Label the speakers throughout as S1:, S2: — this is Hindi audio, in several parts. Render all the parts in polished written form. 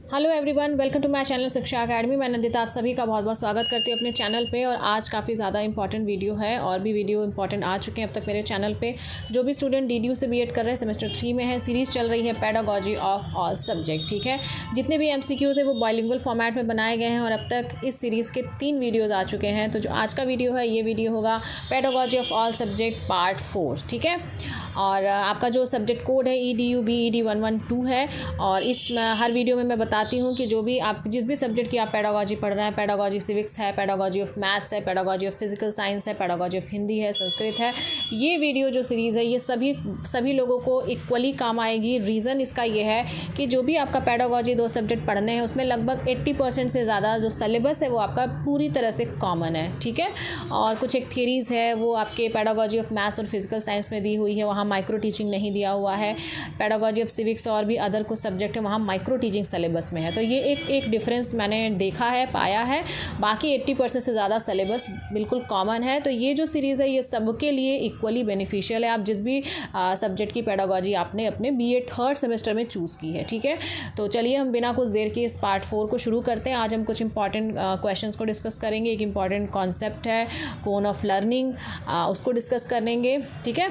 S1: Hello everyone, welcome to my channel Shiksha academy. मैं नंदिता आप सभी का बहुत बहुत स्वागत करती हूँ अपने चैनल पे। और आज काफ़ी ज़्यादा इंपॉर्टेंट वीडियो है और भी वीडियो इंपॉर्टेंट आ चुके हैं अब तक मेरे चैनल पे। जो भी स्टूडेंट DDU से बीएड कर रहे हैं, सेमेस्टर 3 में है, सीरीज़ चल रही है पेडागोजी ऑफ ऑल सब्जेक्ट। ठीक है, जितने भी MCQs है वो बाइलिंगुअल फॉर्मेट में बनाए गए हैं और अब तक इस सीरीज़ के 3 वीडियोज़ आ चुके हैं। तो जो आज का वीडियो है, ये वीडियो होगा pedagogy of all subject part 4। ठीक है, और आपका जो सब्जेक्ट कोड है EDU BED 112 है। और इस हर वीडियो में मैं बताती हूँ कि जो भी आप जिस भी सब्जेक्ट की आप पेडागोजी पढ़ रहे हैं, पेडागोजी सिविक्स है, पेडागोजी ऑफ मैथ्स है, पेडागोजी ऑफ फिजिकल साइंस है, पेडागोजी ऑफ हिंदी है, संस्कृत है, ये वीडियो जो सीरीज़ है ये सभी लोगों को इक्वली काम आएगी। रीज़न इसका ये है कि जो भी आपका पेडागोजी 2 सब्जेक्ट पढ़ने हैं उसमें लगभग 80% से ज़्यादा जो सिलेबस है वो आपका पूरी तरह से कॉमन है। ठीक है, और कुछ एक थियरीज़ है वो आपके पेडागोजी ऑफ मैथ्स और फिजिकल साइंस में दी हुई है, वहाँ माइक्रो टीचिंग नहीं दिया हुआ है। पेडागोजी ऑफ सिविक्स और भी अदर कुछ सब्जेक्ट है वहाँ माइक्रो टीचिंग सिलेबस में है। तो ये एक डिफरेंस मैंने देखा है, पाया है। बाकी 80% से ज़्यादा सिलेबस बिल्कुल कॉमन है। तो ये जो सीरीज़ है ये सबके लिए इक्वली बेनिफिशियल है, आप जिस भी सब्जेक्ट की पेडागोजी आपने अपने BEd 3rd सेमेस्टर में चूज़ की है। ठीक है, तो चलिए हम बिना कुछ देर के इस पार्ट 4 को शुरू करते हैं। आज हम कुछ इंपॉर्टेंट क्वेश्चंस को डिस्कस करेंगे। एक इंपॉर्टेंट कॉन्सेप्ट है कोन ऑफ लर्निंग, उसको डिस्कस करेंगे। ठीक है,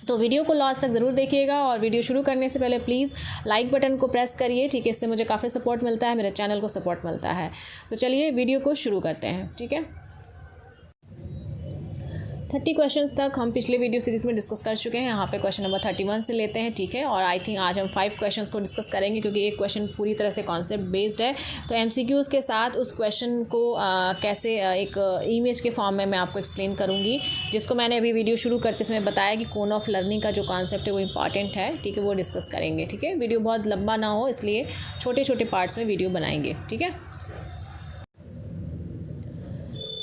S1: तो वीडियो को लास्ट तक ज़रूर देखिएगा और वीडियो शुरू करने से पहले प्लीज़ लाइक बटन को प्रेस करिए। ठीक है, इससे मुझे काफ़ी सपोर्ट मिलता है, मेरे चैनल को सपोर्ट मिलता है। तो चलिए वीडियो को शुरू करते हैं। ठीक है, 30 क्वेश्चंस तक हम पिछले वीडियो सीरीज़ में डिस्कस कर चुके हैं। यहाँ पे क्वेश्चन नंबर 31 से लेते हैं। ठीक है, और आई थिंक आज हम 5 क्वेश्चंस को डिस्कस करेंगे क्योंकि एक क्वेश्चन पूरी तरह से कॉन्सेप्ट बेस्ड है। तो MCQs के साथ उस क्वेश्चन को कैसे एक इमेज के फॉर्म में मैं आपको एक्सप्लेन करूँगी, जिसको मैंने अभी वीडियो शुरू करते समय बताया कि कोन ऑफ लर्निंग का जो कॉन्सेप्ट है वो इंपॉर्टेंट है। ठीक है, वो डिस्कस करेंगे। ठीक है, वीडियो बहुत लंबा ना हो इसलिए छोटे छोटे पार्ट्स में वीडियो बनाएंगे। ठीक है,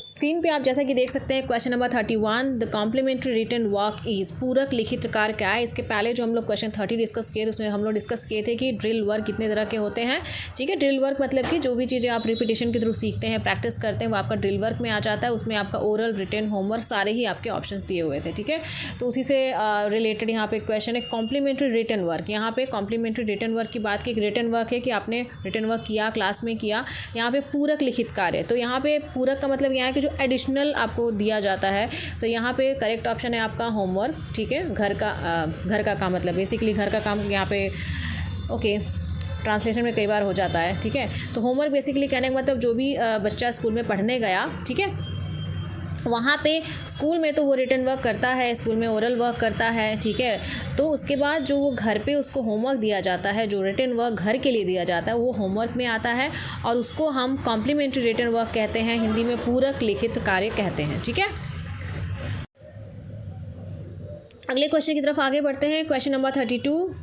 S1: स्क्रीन पे आप जैसा कि देख सकते हैं question number 31, the complementary written work is, पूरक लिखित कार्य क्या है। इसके पहले जो हम लोग क्वेश्चन 30 डिस्कस किए थे उसमें हम लोग डिस्कस किए थे कि ड्रिल वर्क कितने तरह के होते हैं। ठीक है, ड्रिल वर्क मतलब कि जो भी चीज़ें आप रिपीटेशन के थ्रू सीखते हैं, प्रैक्टिस करते हैं, वो आपका ड्रिल वर्क में आ जाता है। उसमें आपका ओरल, रिटन, होमवर्क सारे ही आपके ऑप्शंस दिए हुए थे। ठीक है, तो उसी से रिलेटेड यहाँ पे क्वेश्चन है कॉम्प्लीमेंट्री रिटन वर्क। यहाँ पे कॉम्प्लीमेंट्री रिटन वर्क की बात की, रिटन वर्क है कि आपने रिटन वर्क किया, क्लास में किया। यहाँ पे पूरक लिखित कार्य, तो यहाँ पे पूरक का मतलब यहाँ है कि जो एडिशनल आपको दिया जाता है। तो यहाँ पे करेक्ट ऑप्शन है आपका होमवर्क। ठीक है, घर का काम मतलब बेसिकली घर का काम यहाँ पे ओके ट्रांसलेशन में कई बार हो जाता है। ठीक है, तो होमवर्क बेसिकली कहने का मतलब जो भी बच्चा स्कूल में पढ़ने गया, ठीक है, वहाँ पे स्कूल में तो वो रिटन वर्क करता है, स्कूल में ओरल वर्क करता है। ठीक है, तो उसके बाद जो वो घर पे उसको होमवर्क दिया जाता है, जो रिटन वर्क घर के लिए दिया जाता है, वो होमवर्क में आता है और उसको हम कॉम्प्लीमेंट्री रिटन वर्क कहते हैं, हिंदी में पूरक लिखित कार्य कहते हैं। ठीक है, अगले क्वेश्चन की तरफ आगे बढ़ते हैं। Question number 32,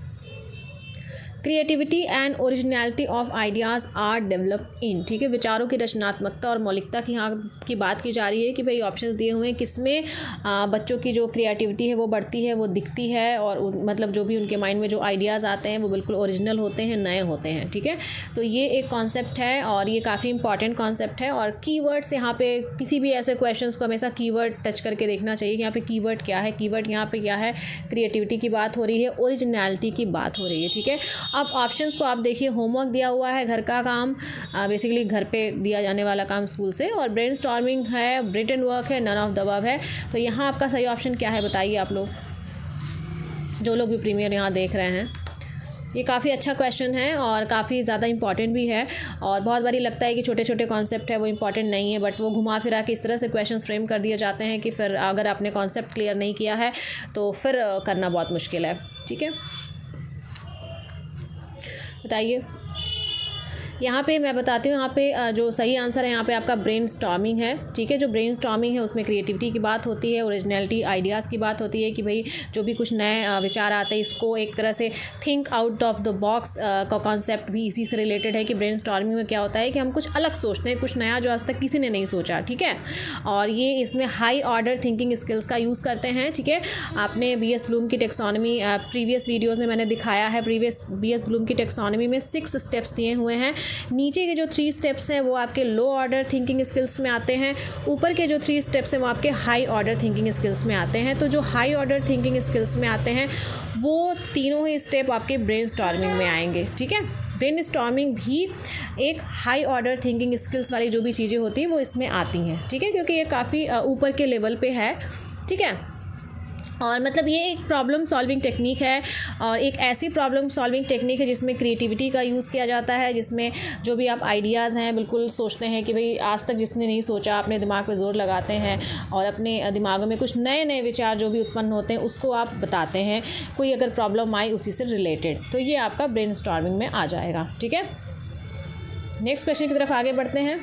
S1: creativity and originality of ideas are develop in. ठीक है, विचारों की रचनात्मकता और मौलिकता की यहाँ की बात की जा रही है कि भाई ऑप्शंस दिए हुए हैं किसमें बच्चों की जो क्रिएटिविटी है वो बढ़ती है, वो दिखती है, और मतलब जो भी उनके माइंड में जो आइडियाज़ आते हैं वो बिल्कुल ओरिजिनल होते हैं, नए होते हैं। ठीक है, तो ये एक कॉन्सेप्ट है और ये काफ़ी इंपॉर्टेंट कॉन्सेप्ट है। और कीवर्ड्स यहाँ पे किसी भी ऐसे क्वेश्चंस को हमेशा कीवर्ड टच करके देखना चाहिए कि यहाँ पे कीवर्ड क्या है। कीवर्ड यहाँ पे क्या है, क्रिएटिविटी की बात हो रही है, ओरिजिनलिटी की बात हो रही है। ठीक है, अब ऑप्शंस को आप देखिए, होमवर्क दिया हुआ है, घर का काम बेसिकली घर पे दिया जाने वाला काम स्कूल से, और ब्रेनस्टॉर्मिंग है, रिटन वर्क है, नन ऑफ द अबव है। तो यहाँ आपका सही ऑप्शन क्या है बताइए आप लोग, जो लोग भी प्रीमियर यहाँ देख रहे हैं। ये काफ़ी अच्छा क्वेश्चन है और काफ़ी ज़्यादा इंपॉर्टेंट भी है। और बहुत बारी लगता है कि छोटे छोटे कॉन्सेप्ट है वो इंपॉर्टेंट नहीं है, बट वो घुमा फिरा के इस तरह से क्वेश्चंस फ्रेम कर दिए जाते हैं कि फिर अगर आपने कॉन्सेप्ट क्लियर नहीं किया है तो फिर करना बहुत मुश्किल है। ठीक है, बताइए। यहाँ पे मैं बताती हूँ, यहाँ पे जो सही आंसर है यहाँ पे आपका ब्रेनस्टॉर्मिंग है। ठीक है, जो ब्रेनस्टॉर्मिंग है उसमें क्रिएटिविटी की बात होती है, ओरिजिनलिटी आइडियाज़ की बात होती है कि भाई जो भी कुछ नए विचार आते हैं इसको एक तरह से think out of the box का कॉन्सेप्ट भी इसी से रिलेटेड है कि ब्रेनस्टॉर्मिंग में क्या होता है कि हम कुछ अलग सोचते हैं, कुछ नया जो आज तक किसी ने नहीं सोचा। ठीक है, और ये इसमें हाई ऑर्डर थिंकिंग स्किल्स का यूज़ करते हैं। ठीक है, आपने BS ब्लूम की टेक्सोनॉमी प्रीवियस वीडियोज़ में मैंने दिखाया है। BS ब्लूम की टेक्सोनॉमी में 6 स्टेप्स दिए हुए हैं। नीचे के जो 3 स्टेप्स हैं वो आपके लो ऑर्डर थिंकिंग स्किल्स में आते हैं, ऊपर के जो 3 स्टेप्स हैं वो आपके हाई ऑर्डर थिंकिंग स्किल्स में आते हैं। तो जो हाई ऑर्डर थिंकिंग स्किल्स में आते हैं वो तीनों ही स्टेप आपके ब्रेनस्टॉर्मिंग में आएंगे। ठीक है, ब्रेन स्टॉर्मिंग भी एक हाई ऑर्डर थिंकिंग स्किल्स वाली जो भी चीज़ें होती हैं वो इसमें आती हैं, ठीक है, क्योंकि ये काफ़ी ऊपर के लेवल पे है, ठीक है। और मतलब ये एक प्रॉब्लम सॉल्विंग टेक्निक है और एक ऐसी प्रॉब्लम सॉल्विंग टेक्निक है जिसमें क्रिएटिविटी का यूज़ किया जाता है, जिसमें जो भी आप आइडियाज़ हैं बिल्कुल सोचते हैं कि भाई आज तक जिसने नहीं सोचा अपने दिमाग पे जोर लगाते हैं और अपने दिमागों में कुछ नए नए विचार जो भी उत्पन्न होते हैं उसको आप बताते हैं, कोई अगर प्रॉब्लम आई उसी से रिलेटेड, तो ये आपका ब्रेन स्टॉर्मिंग में आ जाएगा, ठीक है। नेक्स्ट क्वेश्चन की तरफ आगे बढ़ते हैं।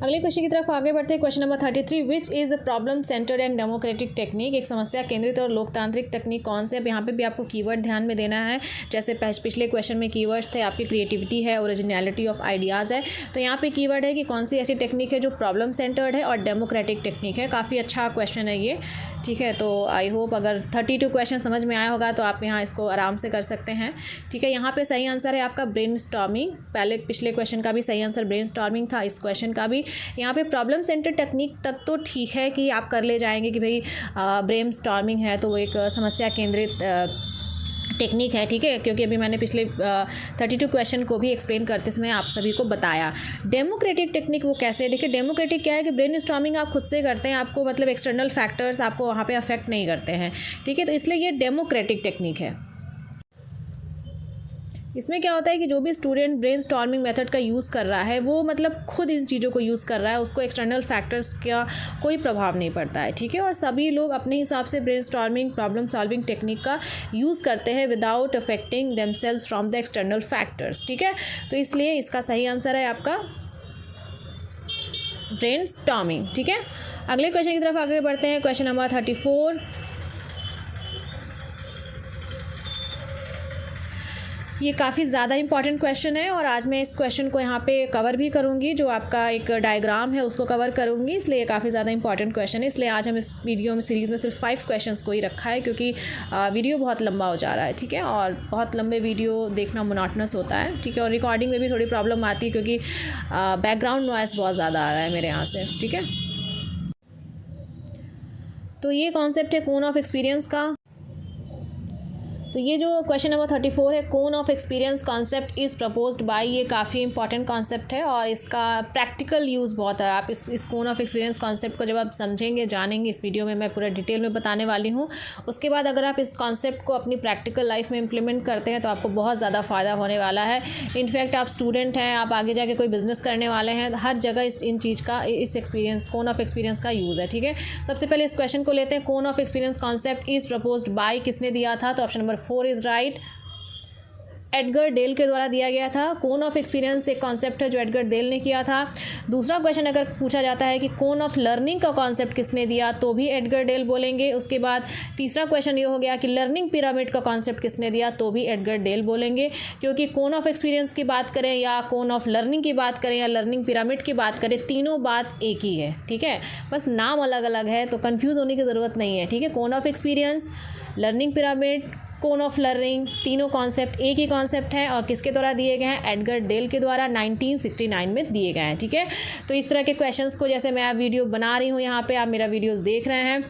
S1: अगले क्वेश्चन की तरफ आगे बढ़ते हैं। Question number 33, which is the problem centred and democratic technique. एक समस्या केंद्रित और लोकतांत्रिक तकनीक कौन से। अब यहाँ पे भी आपको कीवर्ड ध्यान में देना है, जैसे पिछले क्वेश्चन में कीवर्ड्स थे आपकी क्रिएटिविटी है, ओरिजिनलिटी ऑफ आइडियाज़ है, तो यहाँ पे कीवर्ड है कि कौन सी ऐसी टेक्निक है जो प्रॉब्लम सेंटर्ड है और डेमोक्रेटिक टेक्निक है। काफ़ी अच्छा क्वेश्चन है ये, ठीक है। तो आई होप अगर 32 क्वेश्चन समझ में आया होगा तो आप यहाँ इसको आराम से कर सकते हैं, ठीक है। यहाँ पे सही आंसर है आपका ब्रेन स्टॉर्मिंग। पहले पिछले क्वेश्चन का भी सही आंसर ब्रेन स्टॉर्मिंग था, इस क्वेश्चन का भी। यहाँ पे प्रॉब्लम सेंटर टेक्निक तक तो ठीक है कि आप कर ले जाएंगे कि भाई ब्रेन स्टॉर्मिंग है तो वो एक समस्या केंद्रित टेक्निक है, ठीक है, क्योंकि अभी मैंने पिछले 32 क्वेश्चन को भी एक्सप्लेन करते समय आप सभी को बताया। डेमोक्रेटिक टेक्निक वो कैसे है, देखिए डेमोक्रेटिक क्या है कि ब्रेन स्टॉर्मिंग आप खुद से करते हैं, आपको मतलब एक्सटर्नल फैक्टर्स आपको वहाँ पे अफेक्ट नहीं करते हैं, ठीक है, तो इसलिए ये डेमोक्रेटिक टेक्निक है। इसमें क्या होता है कि जो भी स्टूडेंट ब्रेन स्टॉर्मिंग मेथड का यूज़ कर रहा है वो मतलब खुद इन चीज़ों को यूज़ कर रहा है, उसको एक्सटर्नल फैक्टर्स का कोई प्रभाव नहीं पड़ता है, ठीक है। और सभी लोग अपने हिसाब से brain storming problem solving technique का यूज़ करते हैं without affecting themselves from the external factors, ठीक है। तो इसलिए इसका सही आंसर है आपका ब्रेन स्टॉर्मिंग, ठीक है। अगले क्वेश्चन की तरफ आगे बढ़ते हैं। क्वेश्चन नंबर 34, ये काफ़ी ज़्यादा इंपॉर्टेंट क्वेश्चन है और आज मैं इस क्वेश्चन को यहाँ पे कवर भी करूँगी, जो आपका एक डायग्राम है उसको कवर करूँगी, इसलिए ये काफ़ी ज़्यादा इंपॉर्टेंट क्वेश्चन है। इसलिए आज हम इस वीडियो में सीरीज़ में सिर्फ 5 क्वेश्चंस को ही रखा है, क्योंकि वीडियो बहुत लंबा हो जा रहा है, ठीक है, और बहुत लंबे वीडियो देखना मोनोटोनस होता है, ठीक है, और रिकॉर्डिंग में भी थोड़ी प्रॉब्लम आती है क्योंकि बैकग्राउंड नॉइस बहुत ज़्यादा आ रहा है मेरे यहाँ से, ठीक है। तो ये कॉन्सेप्ट है कोन ऑफ एक्सपीरियंस का। तो ये जो क्वेश्चन नंबर 34 है, कोन of experience concept is proposed bye, ये काफ़ी इंपॉर्टेंट कॉन्सेप्ट है और इसका प्रैक्टिकल यूज़ बहुत है। आप इस कोन ऑफ एक्सपीरियंस कॉन्सेप्ट को जब आप समझेंगे जानेंगे, इस वीडियो में मैं पूरा डिटेल में बताने वाली हूँ, उसके बाद अगर आप इस कॉन्सेप्ट को अपनी प्रैक्टिकल लाइफ में इम्प्लीमेंट करते हैं तो आपको बहुत ज़्यादा फ़ायदा होने वाला है। इनफैक्ट आप स्टूडेंट हैं, आप आगे जाके कोई बिज़नेस करने वाले हैं, हर जगह इन चीज़ का इस एक्सपीरियंस कोन ऑफ एक्सपीरियंस का यूज़ है, ठीक है। सबसे पहले इस क्वेश्चन को लेते हैं। Cone of experience concept is proposed by किसने दिया था, तो option number 4 is right, Edgar Dale के द्वारा दिया गया था। कोन ऑफ एक्सपीरियंस एक कॉन्सेप्ट है जो एडगर डेल ने किया था। दूसरा क्वेश्चन अगर पूछा जाता है कि कोन ऑफ लर्निंग का कॉन्सेप्ट किसने दिया, तो भी एडगर डेल बोलेंगे। उसके बाद तीसरा क्वेश्चन ये हो गया कि लर्निंग पिरामिड का कॉन्सेप्ट किसने दिया, तो भी एडगर डेल बोलेंगे, क्योंकि कोन ऑफ एक्सपीरियंस की बात करें या कोन ऑफ लर्निंग की बात करें या लर्निंग पिरामिड की बात करें, तीनों बात एक ही है, ठीक है, बस नाम अलग अलग है, तो कन्फ्यूज़ होने की ज़रूरत नहीं है, ठीक है। कोन of experience, learning pyramid, cone of learning, तीनों कॉन्सेप्ट एक ही कॉन्सेप्ट है और किसके द्वारा दिए गए हैं, एडगर डेल के द्वारा 1969 में दिए गए हैं, ठीक है। तो इस तरह के क्वेश्चंस को, जैसे मैं वीडियो बना रही हूँ यहाँ पे, आप मेरा वीडियोस देख रहे हैं,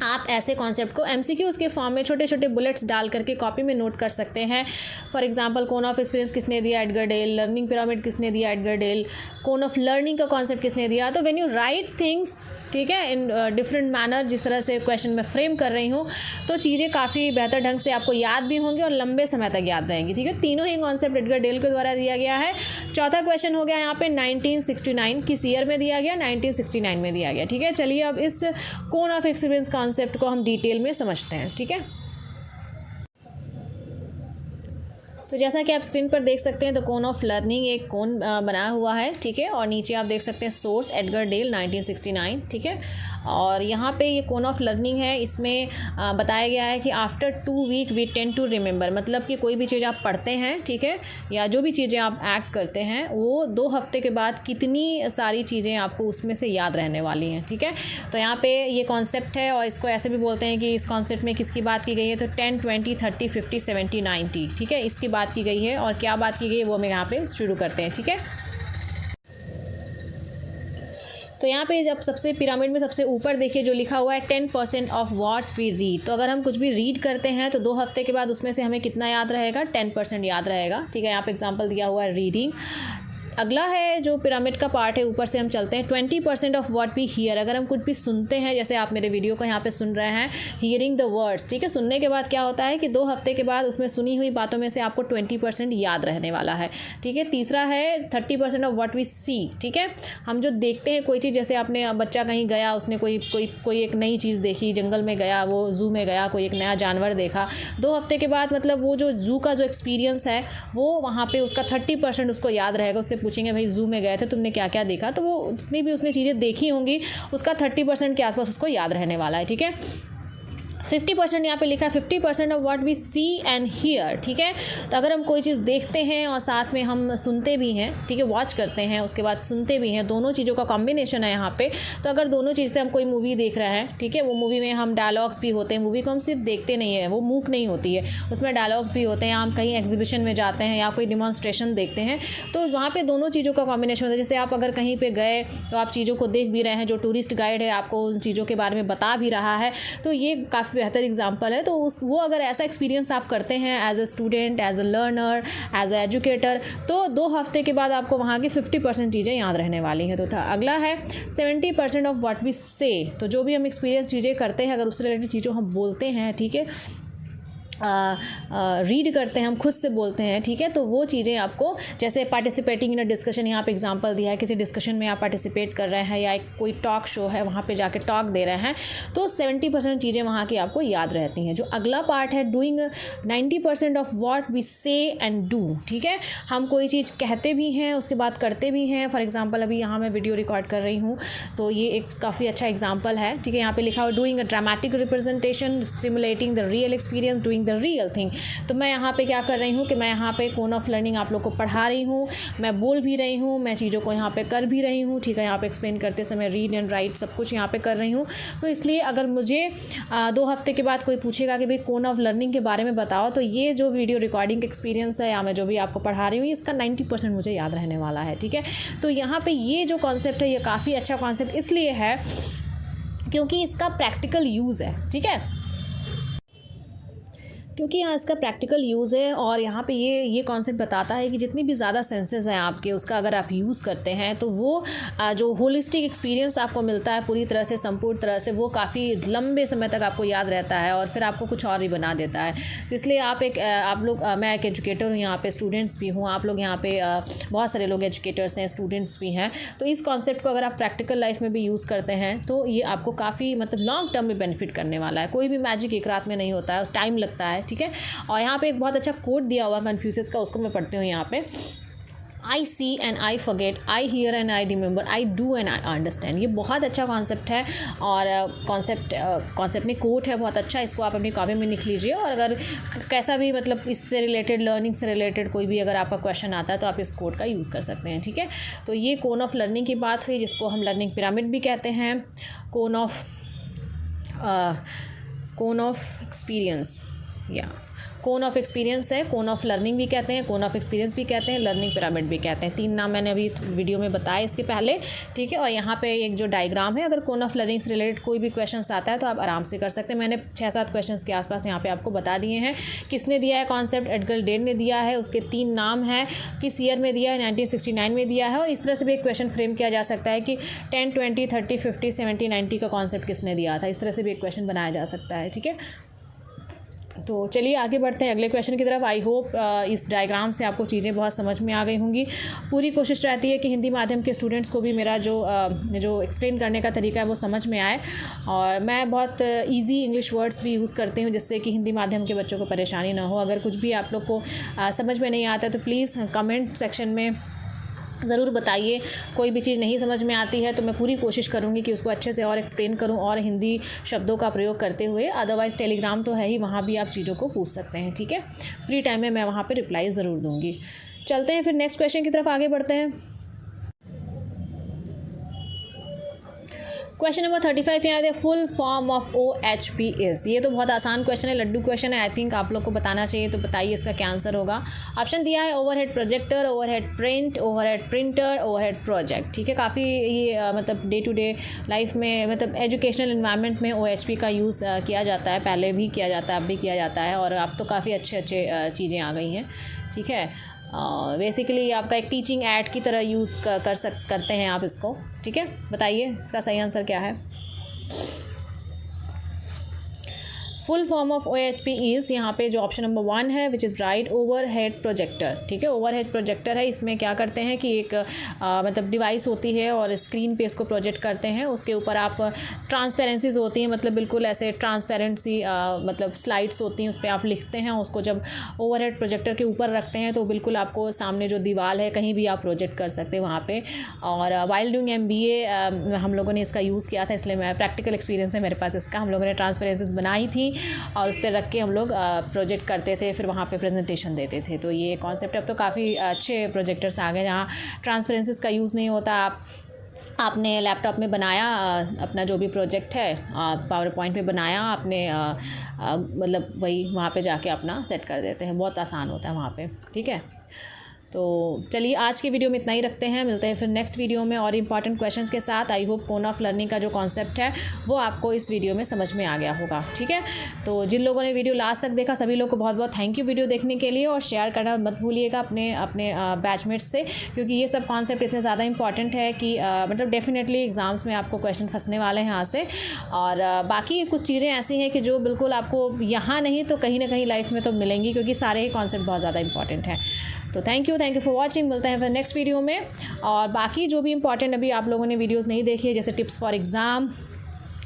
S1: आप ऐसे कॉन्सेप्ट को एमसीक्यूज़ के फॉर्म में छोटे छोटे बुलेट्स डाल करके कॉपी में नोट कर सकते हैं। For example, cone of experience किसने दिया, एडगर डेल, लर्निंग पिरामिड किसने दिया, Edgar Dale, cone of learning का कॉन्सेप्ट किसने दिया। तो व्हेन यू राइट थिंग्स, ठीक है, इन डिफरेंट मैनर, जिस तरह से क्वेश्चन में फ्रेम कर रही हूँ, तो चीज़ें काफ़ी बेहतर ढंग से आपको याद भी होंगी और लंबे समय तक याद रहेंगी, ठीक है। तीनों ही कॉन्सेप्ट एडगर डेल के द्वारा दिया गया है। चौथा क्वेश्चन हो गया यहाँ पे 1969 किस ईयर में दिया गया, 1969 में दिया गया, ठीक है। चलिए अब इस कोन ऑफ एक्सपीरियंस कॉन्सेप्ट को हम डिटेल में समझते हैं, ठीक है। तो जैसा कि आप स्क्रीन पर देख सकते हैं, तो कोन ऑफ लर्निंग एक कोन बनाया हुआ है, ठीक है, और नीचे आप देख सकते हैं सोर्स एडगर डेल 1969, ठीक है। और यहाँ पे ये कोन ऑफ लर्निंग है, इसमें बताया गया है कि after 2 week we tend to remember, मतलब कि कोई भी चीज़ आप पढ़ते हैं, ठीक है, या जो भी चीज़ें आप एक्ट करते हैं, वो 2 हफ्ते के बाद कितनी सारी चीज़ें आपको उसमें से याद रहने वाली हैं, ठीक है। तो यहाँ पे ये कॉन्सेप्ट है और इसको ऐसे भी बोलते हैं कि इस कॉन्सेप्ट में किसकी बात की गई है, तो 10, 20, 30, 50, 70, 90, ठीक है, इसकी बात की गई है। और क्या बात की गई है वो हम यहाँ पे शुरू करते हैं, ठीक है। तो यहाँ पे जब सबसे पिरामिड में सबसे ऊपर देखिए जो लिखा हुआ है 10% ऑफ व्हाट वी रीड। तो अगर हम कुछ भी रीड करते हैं तो 2 हफ्ते के बाद उसमें से हमें कितना याद रहेगा, 10% याद रहेगा। ठीक है, यहाँ पे एग्जांपल दिया हुआ है रीडिंग। अगला है जो पिरामिड का पार्ट है, ऊपर से हम चलते हैं 20% ऑफ व्हाट वी हियर। अगर हम कुछ भी सुनते हैं, जैसे आप मेरे वीडियो को यहाँ पे सुन रहे हैं, हियरिंग द वर्ड्स। ठीक है, सुनने के बाद क्या होता है कि 2 हफ्ते के बाद उसमें सुनी हुई बातों में से आपको 20% याद रहने वाला है। ठीक है, तीसरा है 30% ऑफ व्हाट वी सी। ठीक है, हम जो देखते हैं कोई चीज़, जैसे आपने बच्चा कहीं गया, उसने कोई एक नई चीज़ देखी, जंगल में गया, वो जू में गया, कोई एक नया जानवर देखा, 2 हफ्ते के बाद मतलब वो जो जू का जो एक्सपीरियंस है वो वहाँ पे उसका 30% उसको याद रहेगा। उससे पूछेंगे भाई जू में गए थे, तुमने क्या क्या देखा, तो वो जितनी भी उसने चीज़ें देखी होंगी उसका 30% के आसपास उसको याद रहने वाला है। ठीक है, 50% यहाँ पे लिखा है 50% of what we see and hear. ठीक है, तो अगर हम कोई चीज़ देखते हैं और साथ में हम सुनते भी हैं, ठीक है, वॉच करते हैं उसके बाद सुनते भी हैं, दोनों चीज़ों का कॉम्बिनेशन है यहाँ पे। तो अगर दोनों चीज़ से हम कोई मूवी देख रहे हैं, ठीक है, वो मूवी में हम डायलॉग्स भी होते हैं, मूवी को हम सिर्फ देखते नहीं है, वो मूक नहीं होती है, उसमें डायलॉग्स भी होते हैं। हम कहीं एग्जीबिशन में जाते हैं या कोई डिमॉन्स्ट्रेशन देखते हैं तो वहाँ पर दोनों चीज़ों का कॉम्बिनेशन होता है। जैसे आप अगर कहीं पर गए तो आप चीज़ों को देख भी रहे हैं, जो टूरिस्ट गाइड है आपको उन चीज़ों के बारे में बता भी रहा है, तो ये काफ़ी बेहतर एग्जाम्पल है। तो वो अगर ऐसा एक्सपीरियंस आप करते हैं as a student, as a learner, as an educator, तो 2 हफ्ते के बाद आपको वहाँ की 50% चीज़ें याद रहने वाली हैं। तो था अगला है 70% ऑफ व्हाट वी से। तो जो भी हम एक्सपीरियंस चीज़ें करते हैं, अगर उससे रिलेटेड चीज़ों हम बोलते हैं, ठीक है, रीड करते हैं, हम खुद से बोलते हैं, ठीक है, तो वो चीज़ें आपको, जैसे पार्टिसिपेटिंग इन अ डिस्कशन, यहाँ पे एग्जांपल दिया है, किसी डिस्कशन में आप पार्टिसिपेट कर रहे हैं या एक कोई टॉक शो है वहाँ पे जाके टॉक दे रहे हैं, तो 70% चीज़ें वहाँ की आपको याद रहती हैं। जो अगला पार्ट है डूइंग 90% ऑफ व्हाट वी से एंड डू। ठीक है, हम कोई चीज़ कहते भी हैं उसके बाद करते भी हैं। फॉर एग्जाम्पल अभी यहाँ मैं वीडियो रिकॉर्ड कर रही हूँ तो ये एक काफ़ी अच्छा एग्जाम्पल है। ठीक है, यहाँ पे लिखा हुआ doing a dramatic representation, simulating the real experience, doing the real thing. तो मैं यहाँ पे क्या कर रही हूँ कि मैं यहाँ पे कोन ऑफ लर्निंग आप लोग को पढ़ा रही हूँ, मैं बोल भी रही हूँ, मैं चीज़ों को यहाँ पे कर भी रही हूँ। ठीक है, यहाँ पे एक्सप्लेन करते समय रीड एंड राइट सब कुछ यहाँ पे कर रही हूँ। तो इसलिए अगर मुझे 2 हफ्ते के बाद कोई पूछेगा कि भाई कोन ऑफ लर्निंग के बारे में बताओ, तो ये जो वीडियो रिकॉर्डिंग एक्सपीरियंस है या मैं जो भी आपको पढ़ा रही हूँ इसका 90% मुझे याद रहने वाला है। ठीक है, तो यहाँ पे ये जो कॉन्सेप्ट है ये काफ़ी अच्छा कॉन्सेप्ट इसलिए है क्योंकि इसका प्रैक्टिकल यूज़ है। ठीक है, क्योंकि यहाँ इसका प्रैक्टिकल यूज़ है और यहाँ पे ये कॉन्सेप्ट बताता है कि जितनी भी ज़्यादा सेंसेस हैं आपके, उसका अगर आप यूज़ करते हैं तो वो जो होलिस्टिक एक्सपीरियंस आपको मिलता है पूरी तरह से, संपूर्ण तरह से, वो काफ़ी लंबे समय तक आपको याद रहता है और फिर आपको कुछ और ही बना देता है। तो इसलिए आप लोग, मैं एक एजुकेटर हूँ यहाँ पे, स्टूडेंट्स भी हूँ, आप लोग यहाँ पे बहुत सारे लोग एजुकेटर्स हैं, स्टूडेंट्स भी हैं। तो इस कॉन्सेप्ट को अगर आप प्रैक्टिकल लाइफ में भी यूज़ करते हैं तो ये आपको काफ़ी मतलब लॉन्ग टर्म में बेनिफिट करने वाला है। कोई भी मैजिक एक रात में नहीं होता है, टाइम लगता है। ठीक है, और यहाँ पे एक बहुत अच्छा कोट दिया हुआ कन्फ्यूशियस का, उसको मैं पढ़ती हूँ यहाँ पे। I see and I forget, I hear and I remember, I do and I understand. ये बहुत अच्छा कॉन्सेप्ट है और कॉन्सेप्ट में कोट है बहुत अच्छा, इसको आप अपनी कॉपी में लिख लीजिए। और अगर कैसा भी मतलब इससे रिलेटेड, लर्निंग से रिलेटेड कोई भी अगर आपका क्वेश्चन आता है तो आप इस कोट का यूज़ कर सकते हैं। ठीक है, तो ये कोन ऑफ लर्निंग की बात हुई, जिसको हम लर्निंग पिरामिड भी कहते हैं, कोन ऑफ एक्सपीरियंस या कोन ऑफ एक्सपीरियंस है, कोन ऑफ लर्निंग भी कहते हैं, कोन ऑफ एक्सपीरियंस भी कहते हैं, लर्निंग पिरामिड भी कहते हैं। 3 नाम मैंने अभी वीडियो में बताए इसके पहले। ठीक है, और यहाँ पे एक जो डायग्राम है, अगर कोन ऑफ लर्निंग से रिलेटेड कोई भी क्वेश्चन आता है तो आप आराम से कर सकते हैं। मैंने 6-7 क्वेश्चन के आसपास यहाँ पे आपको बता दिए हैं। किसने दिया है कॉन्सेप्ट? एडगर डेड ने दिया है, उसके 3 नाम हैं, किस ईयर में दिया है, 1969 में दिया है। और इस तरह से भी एक क्वेश्चन फ्रेम किया जा सकता है कि 10, 20, 30, 50, 70, 90 का कॉन्सेप्ट किसने दिया था। इस तरह से भी एक क्वेश्चन बनाया जा सकता है। ठीक है, तो चलिए आगे बढ़ते हैं अगले क्वेश्चन की तरफ। आई होप इस डायग्राम से आपको चीज़ें बहुत समझ में आ गई होंगी। पूरी कोशिश रहती है कि हिंदी माध्यम के स्टूडेंट्स को भी मेरा जो एक्सप्लेन करने का तरीका है वो समझ में आए, और मैं बहुत इजी इंग्लिश वर्ड्स भी यूज़ करती हूँ जिससे कि हिंदी माध्यम के बच्चों को परेशानी ना हो। अगर कुछ भी आप लोग को समझ में नहीं आता तो प्लीज़ कमेंट सेक्शन में ज़रूर बताइए। कोई भी चीज़ नहीं समझ में आती है तो मैं पूरी कोशिश करूँगी कि उसको अच्छे से और एक्सप्लेन करूँ और हिंदी शब्दों का प्रयोग करते हुए। अदरवाइज़ टेलीग्राम तो है ही, वहाँ भी आप चीज़ों को पूछ सकते हैं। ठीक है, फ्री टाइम में मैं वहाँ पे रिप्लाई ज़रूर दूँगी। चलते हैं फिर नेक्स्ट क्वेश्चन की तरफ आगे बढ़ते हैं। क्वेश्चन नंबर 35 यहाँ है, full form of OHP is. ये तो बहुत आसान क्वेश्चन है, लड्डू क्वेश्चन है, आई थिंक आप लोग को बताना चाहिए, तो बताइए इसका क्या आंसर होगा। ऑप्शन दिया है overhead projector, overhead print, overhead printer, overhead project. ठीक है, काफ़ी ये मतलब डे टू डे लाइफ में, मतलब एजुकेशनल इन्वायरमेंट में OHP का यूज़ किया जाता है, पहले भी किया जाता है, अब भी किया जाता है, और अब तो काफ़ी अच्छे चीज़ें आ गई हैं। ठीक है, बेसिकली आपका एक टीचिंग एड की तरह यूज़ करते हैं आप इसको। ठीक है, बताइए इसका सही आंसर क्या है। Full form of OHP is, यहाँ पे जो ऑप्शन नंबर 1 है which is right, overhead projector. ठीक है, ओवरहेड प्रोजेक्टर है, इसमें क्या करते हैं कि एक मतलब डिवाइस होती है और स्क्रीन पे इसको प्रोजेक्ट करते हैं, उसके ऊपर आप ट्रांसपेरेंसीज होती हैं, मतलब बिल्कुल ऐसे ट्रांसपेरेंसी मतलब स्लाइड्स होती हैं, उस पर आप लिखते हैं, उसको जब ओवरहेड प्रोजेक्टर के ऊपर रखते हैं तो बिल्कुल आपको सामने जो दीवार है कहीं भी आप प्रोजेक्ट कर सकते हैं वहाँ पर। और वाइल डूइंग MBA हम लोगों ने इसका यूज़ किया था, इसलिए मैं प्रैक्टिकल एक्सपीरियंस है मेरे पास इसका। हम लोगों ने ट्रांसपेरेंसीज बनाई थी और उस पर रख के हम लोग प्रोजेक्ट करते थे, फिर वहाँ पे प्रेजेंटेशन देते थे। तो ये कॉन्सेप्ट अब तो काफ़ी अच्छे प्रोजेक्टर्स आ गए जहाँ ट्रांसपेरेंसीज का यूज़ नहीं होता। आपने लैपटॉप में बनाया अपना जो भी प्रोजेक्ट है, पावर पॉइंट में बनाया आपने, मतलब वही वहाँ पे जाके अपना सेट कर देते हैं, बहुत आसान होता है वहाँ पे। ठीक है, तो चलिए आज की वीडियो में इतना ही रखते हैं, मिलते हैं फिर नेक्स्ट वीडियो में और इंपॉर्टेंट क्वेश्चंस के साथ। I hope cone of learning का जो कॉन्सेप्ट है वो आपको इस वीडियो में समझ में आ गया होगा। ठीक है, तो जिन लोगों ने वीडियो लास्ट तक देखा सभी लोग को बहुत बहुत थैंक यू वीडियो देखने के लिए, और शेयर करना मत भूलिएगा अपने बैचमेट्स से, क्योंकि ये सब कॉन्सेप्ट इतने ज़्यादा इंपॉर्टेंट है कि मतलब डेफिनेटली एग्ज़ाम्स में आपको क्वेश्चन फंसने वाले हैं यहाँ से। और बाकी कुछ चीज़ें ऐसी हैं कि जो बिल्कुल आपको यहाँ नहीं तो कहीं ना कहीं लाइफ में तो मिलेंगी, क्योंकि सारे ही कॉन्सेप्ट बहुत ज़्यादा इंपॉर्टेंट हैं। तो थैंक यू फॉर वॉचिंग, मिलते हैं फिर नेक्स्ट वीडियो में। और बाकी जो भी इंपॉर्टेंट अभी आप लोगों ने वीडियोस नहीं देखी है, जैसे टिप्स फॉर एग्ज़ाम,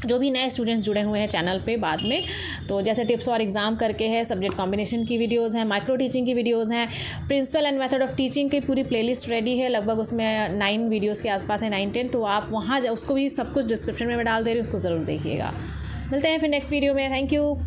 S1: जो भी नए स्टूडेंट्स जुड़े हुए हैं चैनल पे बाद में, तो जैसे टिप्स फॉर एग्ज़ाम करके है, सब्जेक्ट कॉम्बिनेशन की वीडियोस हैं, माइक्रो टीचिंग की वीडियोस हैं, principle and method of teaching की पूरी प्लेलिस्ट रेडी है, लगभग उसमें 9 वीडियोस के आसपास है, 9-10। तो आप वहाँ उसको भी सब कुछ डिस्क्रिप्शन में मैं डाल दे रही हूँ, उसको ज़रूर देखिएगा। मिलते हैं फिर नेक्स्ट वीडियो में, थैंक यू।